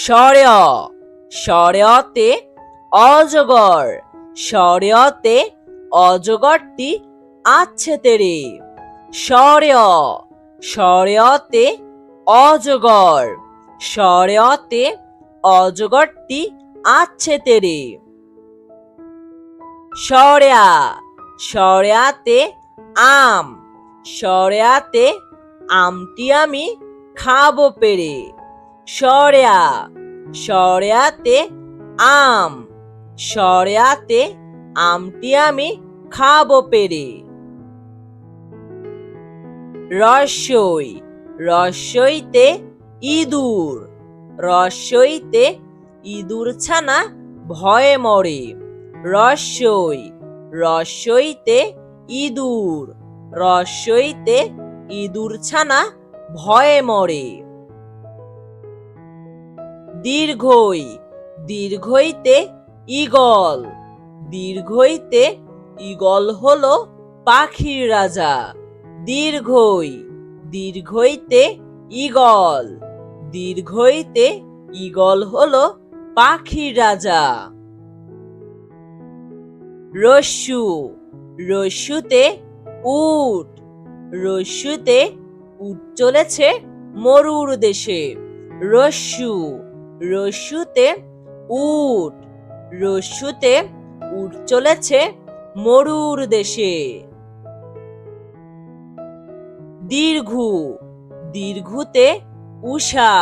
শর্য শর্যতে অজগর, শর্যতে অজগরটি আছে তেরে। শর্য শর্যতে অজগর, শর্যতে অজগরটি আছে তেরে। শর্যা শর্যাতে আম, শর্যাতে আমটি আমি খাবো পেরে। শর্যা শর্যাতে আম, শর্যাতে আমটি আমি খাবো পেরে। রস্যই রস্যইতে ইঁদুর, রস্যইতে ইঁদুর ছানা ভয়ে মরে। রস্যই রস্যইতে ইঁদুর, রস্যইতে ইঁদুর ছানা ভয়ে মরে। দীর্ঘই দীর্ঘইতে ঈগল, দীর্ঘইতে ঈগল হলো পাখির রাজা। দীর্ঘই দীর্ঘইতে ঈগল, দীর্ঘইতে ঈগল হলো পাখির রাজা। রস্যু রস্যুতে উট, রস্যুতে উট চলেছে মরুর দেশে। রস্যু রস্যুতে উট, রস্যুতে উট চলেছে মরুর দেশে। দীর্ঘু দীর্ঘুতে উষা,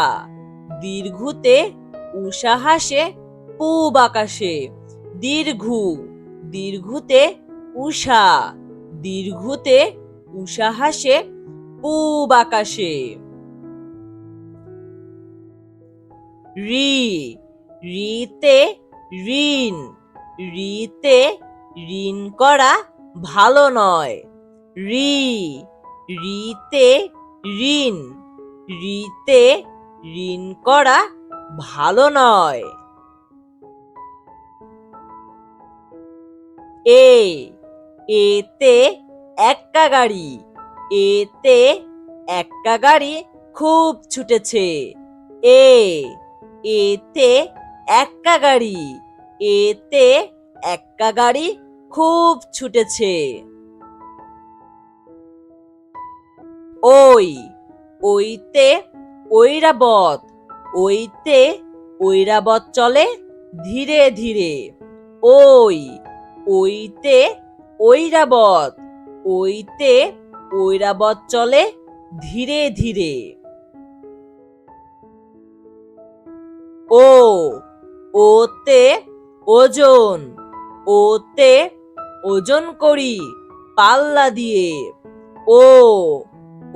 দীর্ঘুতে উষা হাসে পূব আকাশে। দীর্ঘু দীর্ঘুতে উষা, দীর্ঘুতে উষা হাসে পূব আকাশে। ঋ ঋতে ঋণ, ঋতে ঋণ করা ভালো নয়। ঋ ঋতে ঋণ, ঋতে ঋণ করা ভালো নয়। এতে এক্কা গাড়ি, এতে এক্কা গাড়ি খুব ছুটেছে। এতে এক্কা গাড়ি, এতে এক্কা গাড়ি খুব ছুটেছে। ওইতে ঐরাবত, ওইতে ঐরাবত চলে ধীরে ধীরে। ওইতে ঐরাবত, ওইতে ঐরাবত চলে ধীরে ধীরে। ওতে ওজন, ওতে ওজন করি পাল্লা দিয়ে।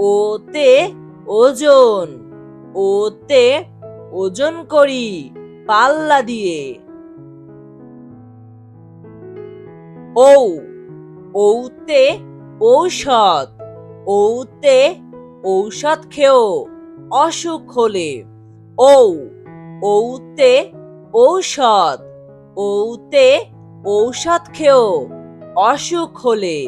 ওতে ওজন, ওতে ওজন করি পাল্লা দিয়ে। ওতে ঔষধ, ওতে ঔষধ খেও অসুখ হলে। ওতে ঔষধ, ওতে ঔষধ খেও অসুখ হলে।